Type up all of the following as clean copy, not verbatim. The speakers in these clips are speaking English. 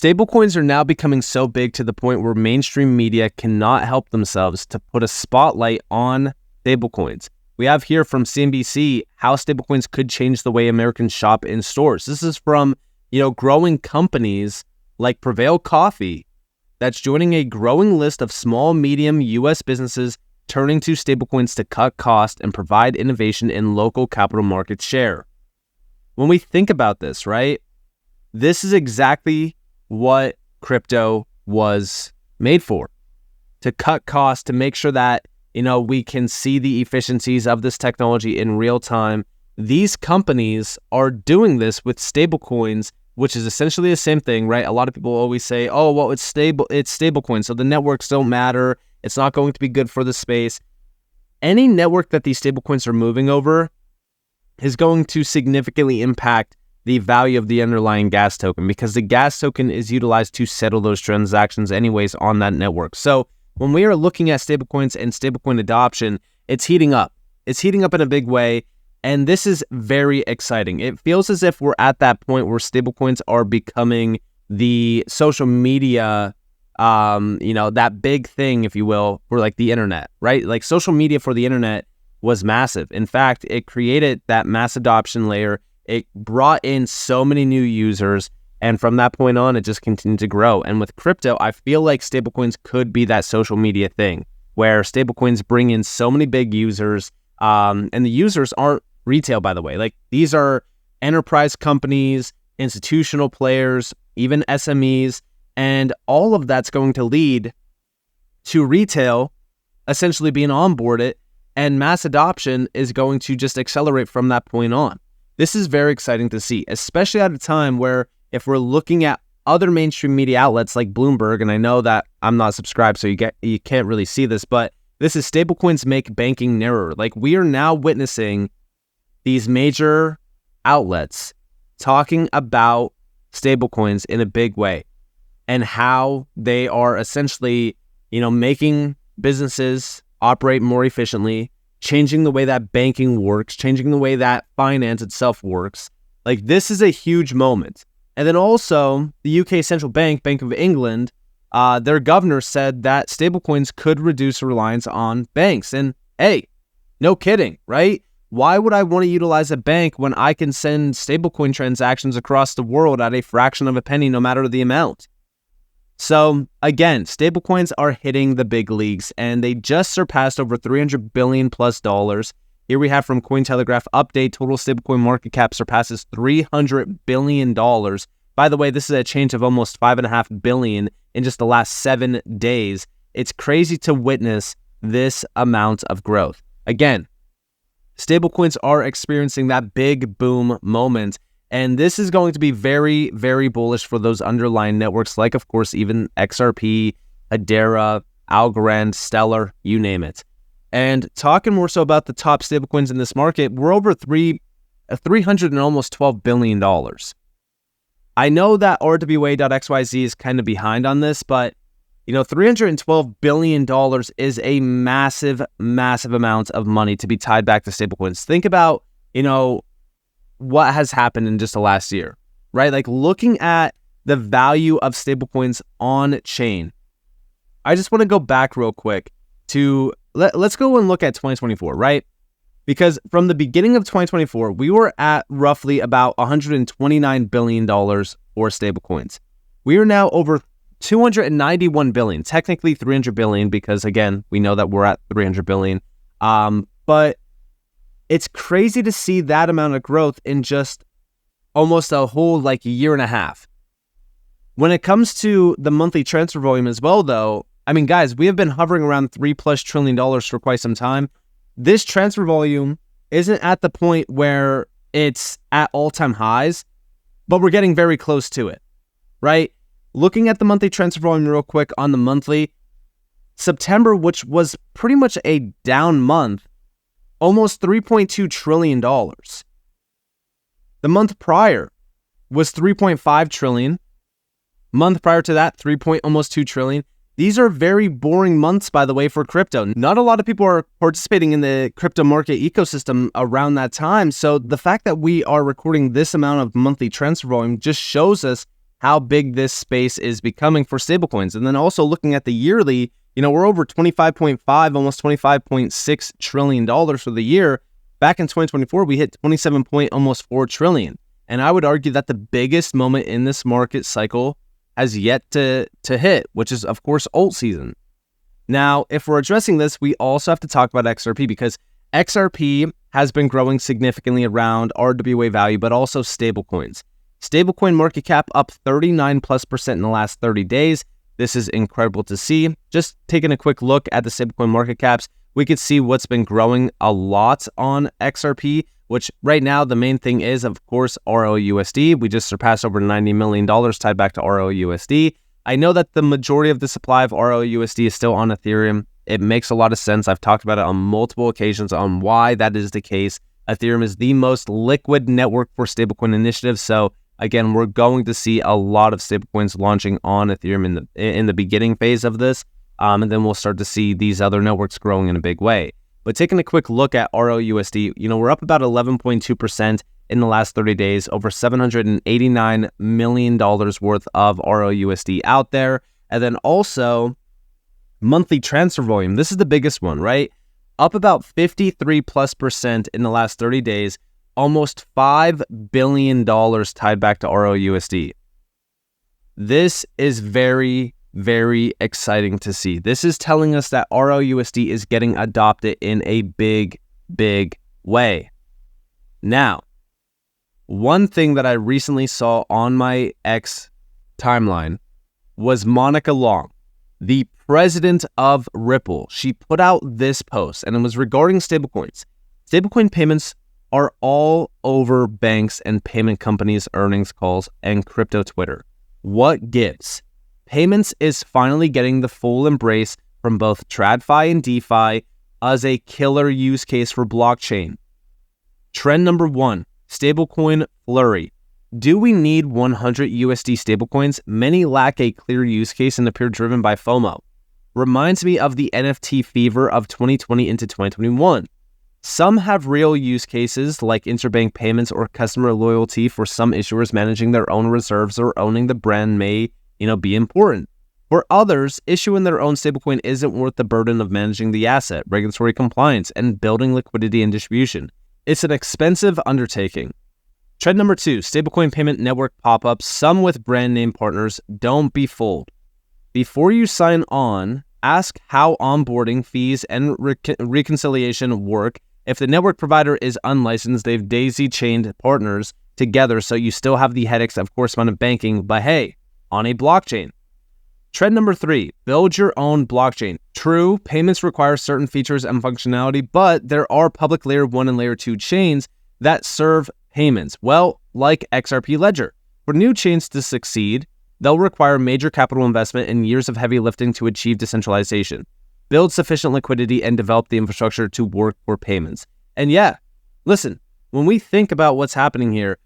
Stablecoins are now becoming so big to the point where mainstream media cannot help themselves to put a spotlight on stablecoins. We have here from CNBC how stablecoins could change the way Americans shop in stores. This is from, growing companies like Prevail Coffee that's joining a growing list of small, medium U.S. businesses turning to stablecoins to cut costs and provide innovation in local capital market share. When we think about this, right, this is exactly what crypto was made for, to cut costs, to make sure that, we can see the efficiencies of this technology in real time. These companies are doing this with stablecoins, which is essentially the same thing, right? A lot of people always say, oh, well, it's stablecoin, so the networks don't matter. It's not going to be good for the space. Any network that these stablecoins are moving over is going to significantly impact the value of the underlying gas token, because the gas token is utilized to settle those transactions anyways on that network. So when we are looking at stablecoins and stablecoin adoption, it's heating up. It's heating up in a big way, and this is very exciting. It feels as if we're at that point where stablecoins are becoming the social media, that big thing, if you will, for like the internet, right? Like social media for the internet was massive. In fact, it created that mass adoption layer. It brought in so many new users, and from that point on, it just continued to grow. And with crypto, I feel like stablecoins could be that social media thing, where stablecoins bring in so many big users, and the users aren't retail, by the way. Like, these are enterprise companies, institutional players, even SMEs, and all of that's going to lead to retail essentially being onboarded, and mass adoption is going to just accelerate from that point on. This is very exciting to see, especially at a time where, if we're looking at other mainstream media outlets like Bloomberg, and I know that I'm not subscribed, so you can't really see this, but this is stablecoins make banking narrower. Like, we are now witnessing these major outlets talking about stablecoins in a big way, and how they are essentially, making businesses operate more efficiently, changing the way that banking works, changing the way that finance itself works. Like, this is a huge moment. And then also, the UK Central Bank, Bank of England, their governor said that stablecoins could reduce reliance on banks. And hey, no kidding, right? Why would I want to utilize a bank when I can send stablecoin transactions across the world at a fraction of a penny, no matter the amount? So again, stablecoins are hitting the big leagues, and they just surpassed over $300 billion plus. Here we have from Cointelegraph update: total stablecoin market cap surpasses $300 billion. By the way, this is a change of almost $5.5 billion in just the last 7 days. It's crazy to witness this amount of growth. Again, stablecoins are experiencing that big boom moment. And this is going to be very, very bullish for those underlying networks, like, of course, even XRP, Hedera, Algorand, Stellar, you name it. And talking more so about the top stablecoins in this market, we're over $300 and almost $12 billion. I know that RWA.XYZ is kind of behind on this, but, $312 billion is a massive, massive amount of money to be tied back to stablecoins. Think about, what has happened in just the last year, right? Like, looking at the value of stablecoins on chain. I just want to go back real quick to, let's go and look at 2024, right? Because from the beginning of 2024, we were at roughly about $129 billion for stablecoins. We are now over $291 billion, technically $300 billion, because again, we know that we're at $300 billion. But it's crazy to see that amount of growth in just almost a whole year and a half. When it comes to the monthly transfer volume as well, though, I mean, guys, we have been hovering around $3+ trillion for quite some time. This transfer volume isn't at the point where it's at all-time highs, but we're getting very close to it, right? Looking at the monthly transfer volume real quick on the monthly, September, which was pretty much a down month, almost $3.2 trillion. The month prior was $3.5 trillion. Month prior to that, almost $2 trillion. These are very boring months, by the way, for crypto. Not a lot of people are participating in the crypto market ecosystem around that time. So the fact that we are recording this amount of monthly transfer volume just shows us how big this space is becoming for stablecoins. And then also looking at the yearly, we're over 25.5, almost $25.6 trillion for the year. Back in 2024, we hit almost 4 trillion. And I would argue that the biggest moment in this market cycle has yet to hit, which is, of course, alt season. Now, if we're addressing this, we also have to talk about XRP, because XRP has been growing significantly around RWA value, but also stablecoins. Stablecoin market cap up 39+% in the last 30 days. This is incredible to see. Just taking a quick look at the stablecoin market caps, we could see what's been growing a lot on XRP, which right now the main thing is, of course, RLUSD. We just surpassed over $90 million tied back to RLUSD. I know that the majority of the supply of RLUSD is still on Ethereum. It makes a lot of sense. I've talked about it on multiple occasions on why that is the case. Ethereum is the most liquid network for stablecoin initiatives. So again, we're going to see a lot of stablecoins launching on Ethereum in the beginning phase of this. And then we'll start to see these other networks growing in a big way. But taking a quick look at RLUSD, we're up about 11.2% in the last 30 days, over $789 million worth of RLUSD out there. And then also monthly transfer volume. This is the biggest one, right? Up about 53+% in the last 30 days, almost $5 billion tied back to RLUSD. This is very, very exciting to see. This is telling us that RLUSD is getting adopted in a big, big way. Now, one thing that I recently saw on my X timeline was Monica Long, the president of Ripple. She put out this post, and it was regarding stablecoins. Stablecoin payments are all over banks and payment companies' earnings calls and crypto Twitter. What gives? Payments is finally getting the full embrace from both TradFi and DeFi as a killer use case for blockchain. Trend number 1, stablecoin flurry. Do we need 100 USD stablecoins? Many lack a clear use case and appear driven by FOMO. Reminds me of the NFT fever of 2020 into 2021. Some have real use cases like interbank payments or customer loyalty. For some issuers, managing their own reserves or owning the brand may, be important. For others, issuing their own stablecoin isn't worth the burden of managing the asset, regulatory compliance, and building liquidity and distribution. It's an expensive undertaking. Trend number 2, stablecoin payment network pop-ups, some with brand name partners. Don't be fooled. Before you sign on, ask how onboarding fees and reconciliation work. If the network provider is unlicensed, they've daisy-chained partners together, so you still have the headaches of correspondent banking, but hey, on a blockchain. Trend number 3, build your own blockchain. True, payments require certain features and functionality, but there are public layer 1 and layer 2 chains that serve payments, well, like XRP Ledger. For new chains to succeed, they'll require major capital investment and years of heavy lifting to achieve decentralization. Build sufficient liquidity and develop the infrastructure to work for payments. And yeah, listen, when we think about what's happening here,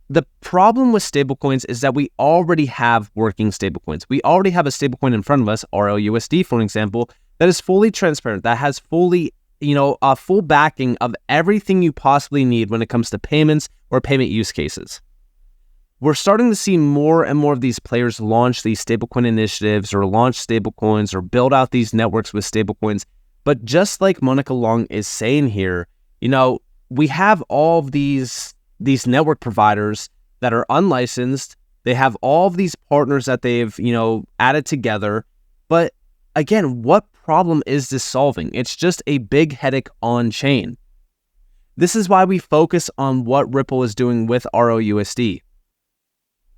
the problem with stablecoins is that we already have working stablecoins. We already have a stablecoin in front of us, RLUSD, for example, that is fully transparent, that has fully, a full backing of everything you possibly need when it comes to payments or payment use cases. We're starting to see more and more of these players launch these stablecoin initiatives or launch stablecoins or build out these networks with stablecoins. But just like Monica Long is saying here, we have all of these network providers that are unlicensed. They have all of these partners that they've, added together. But again, what problem is this solving? It's just a big headache on chain. This is why we focus on what Ripple is doing with RLUSD.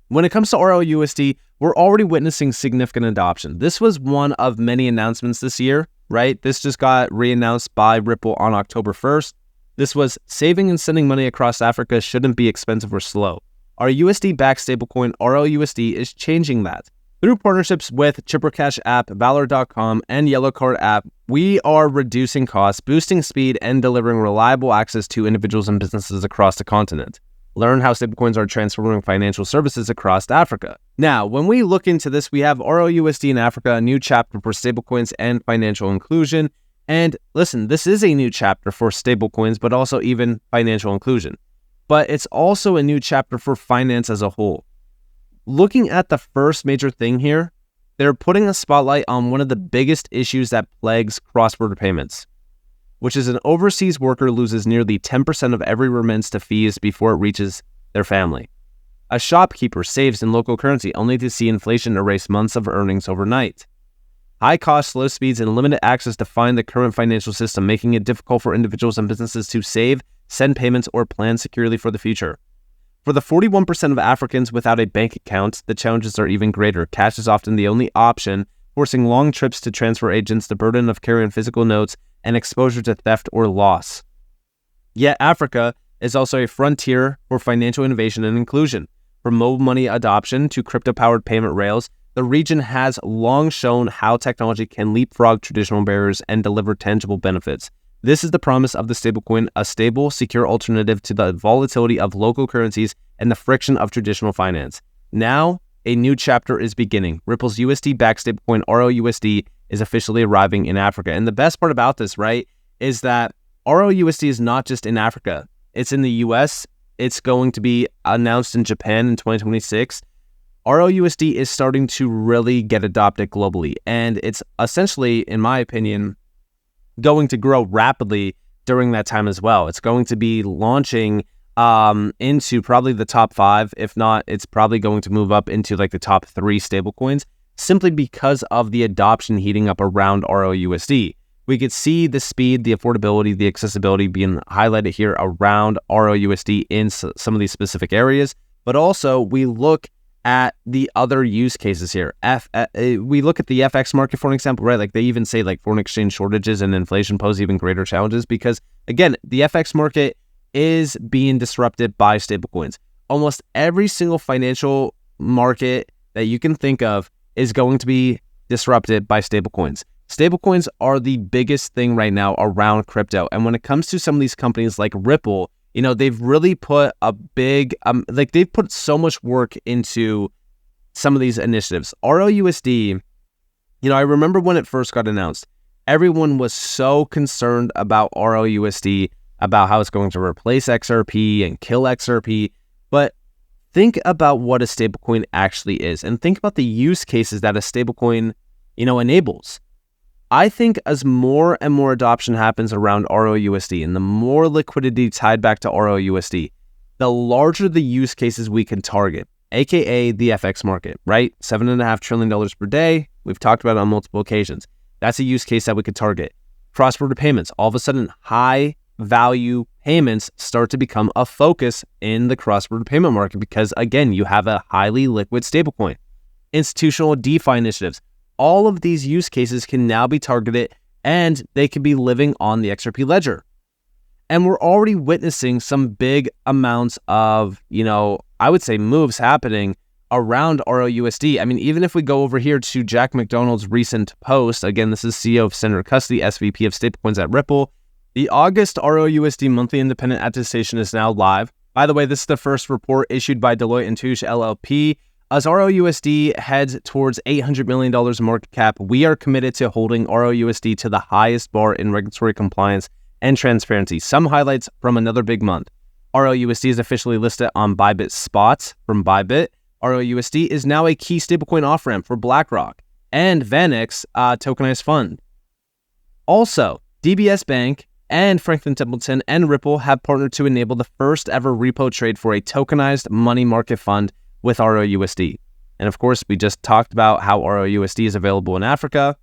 When it comes to RLUSD, we're already witnessing significant adoption. This was one of many announcements this year, right? This just got re-announced by Ripple on October 1st. This was saving and sending money across Africa shouldn't be expensive or slow. Our USD-backed stablecoin RLUSD is changing that. Through partnerships with ChipperCash app, Valor.com, and Yellow Card app, we are reducing costs, boosting speed, and delivering reliable access to individuals and businesses across the continent. Learn how stablecoins are transforming financial services across Africa. Now, when we look into this, we have RLUSD in Africa, a new chapter for stablecoins and financial inclusion. And listen, this is a new chapter for stablecoins, but also even financial inclusion. But it's also a new chapter for finance as a whole. Looking at the first major thing here, they're putting a spotlight on one of the biggest issues that plagues cross-border payments, which is an overseas worker loses nearly 10% of every remittance to fees before it reaches their family. A shopkeeper saves in local currency only to see inflation erase months of earnings overnight. High costs, slow speeds, and limited access define the current financial system, making it difficult for individuals and businesses to save, send payments, or plan securely for the future. For the 41% of Africans without a bank account, the challenges are even greater. Cash is often the only option, forcing long trips to transfer agents, the burden of carrying physical notes, and exposure to theft or loss. Yet Africa is also a frontier for financial innovation and inclusion. From mobile money adoption to crypto-powered payment rails, the region has long shown how technology can leapfrog traditional barriers and deliver tangible benefits. This is the promise of the stablecoin, a stable, secure alternative to the volatility of local currencies and the friction of traditional finance. Now, a new chapter is beginning. Ripple's USD-backed stablecoin RLUSD is officially arriving in Africa. And the best part about this, right, is that RLUSD is not just in Africa. It's in the US. It's going to be announced in Japan in 2026. RLUSD is starting to really get adopted globally. And it's essentially, in my opinion, going to grow rapidly during that time as well. It's going to be launching into probably the top 5. If not, it's probably going to move up into like the top 3 stablecoins simply because of the adoption heating up around RLUSD. We could see the speed, the affordability, the accessibility being highlighted here around RLUSD in some of these specific areas, but also we look at the other use cases here. We look at the FX market, for an example, right? Like they even say like foreign exchange shortages and inflation pose even greater challenges because, again, the FX market is being disrupted by stablecoins. Almost every single financial market that you can think of is going to be disrupted by stablecoins. Stablecoins are the biggest thing right now around crypto. And when it comes to some of these companies like Ripple, you know, they've really put a big, they've put so much work into some of these initiatives. RLUSD, you know, I remember when it first got announced, everyone was so concerned about RLUSD, about how it's going to replace XRP and kill XRP. But think about what a stablecoin actually is and think about the use cases that a stablecoin, you know, enables. I think as more and more adoption happens around RLUSD and the more liquidity tied back to RLUSD, the larger the use cases we can target, aka the FX market, right? $7.5 trillion per day. We've talked about it on multiple occasions. That's a use case that we could target. Cross-border payments. All of a sudden, high value payments start to become a focus in the cross-border payment market because, again, you have a highly liquid stablecoin. Institutional DeFi initiatives. All of these use cases can now be targeted and they can be living on the XRP ledger. And we're already witnessing some big amounts of, you know, I would say moves happening around RLUSD. I mean, even if we go over here to Jack McDonald's recent post, again, this is CEO of Senator Custody, SVP of Stablecoins at Ripple. The August RLUSD monthly independent attestation is now live. By the way, this is the first report issued by Deloitte & Touche LLP. As RLUSD heads towards $800 million market cap, we are committed to holding RLUSD to the highest bar in regulatory compliance and transparency. Some highlights from another big month. RLUSD is officially listed on Bybit Spots from Bybit. RLUSD is now a key stablecoin off-ramp for BlackRock and VanEck tokenized fund. Also, DBS Bank and Franklin Templeton and Ripple have partnered to enable the first ever repo trade for a tokenized money market fund with RLUSD. And of course, we just talked about how RLUSD is available in Africa.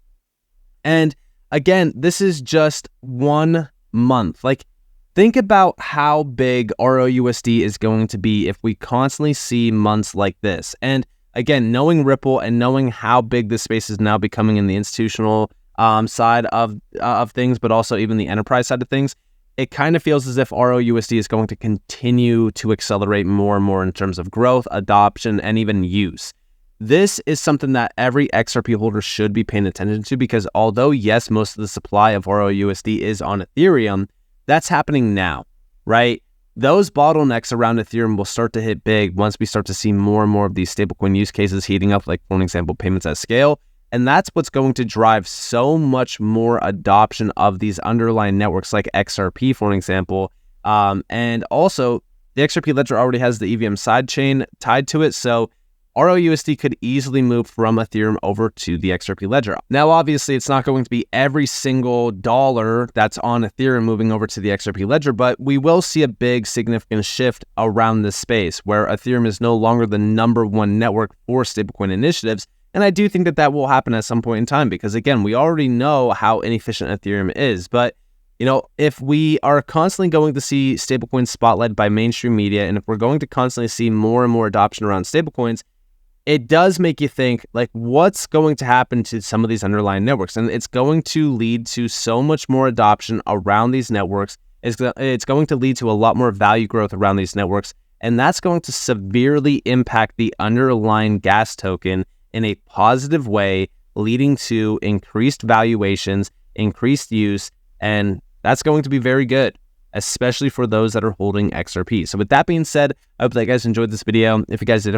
And again, this is just 1 month. Like, think about how big RLUSD is going to be if we constantly see months like this. And again, knowing Ripple and knowing how big this space is now becoming in the institutional side of things, but also even the enterprise side of things, it kind of feels as if RLUSD is going to continue to accelerate more and more in terms of growth, adoption, and even use. This is something that every XRP holder should be paying attention to because although, yes, most of the supply of RLUSD is on Ethereum, that's happening now, right? Those bottlenecks around Ethereum will start to hit big once we start to see more and more of these stablecoin use cases heating up, like, for an example, payments at scale. And that's what's going to drive so much more adoption of these underlying networks like XRP, for an example. And also, the XRP ledger already has the EVM sidechain tied to it. So RLUSD could easily move from Ethereum over to the XRP ledger. Now, obviously, it's not going to be every single dollar that's on Ethereum moving over to the XRP ledger, but we will see a big significant shift around this space where Ethereum is no longer the #1 network for stablecoin initiatives. And I do think that that will happen at some point in time because, again, we already know how inefficient Ethereum is. But, you know, if we are constantly going to see stablecoins spotlighted by mainstream media, and if we're going to constantly see more and more adoption around stablecoins, it does make you think, like, what's going to happen to some of these underlying networks? And it's going to lead to so much more adoption around these networks. It's going to lead to a lot more value growth around these networks. And that's going to severely impact the underlying gas token in a positive way, leading to increased valuations, increased use, and that's going to be very good, especially for those that are holding XRP. So with that being said, I hope that you guys enjoyed this video. If you guys did,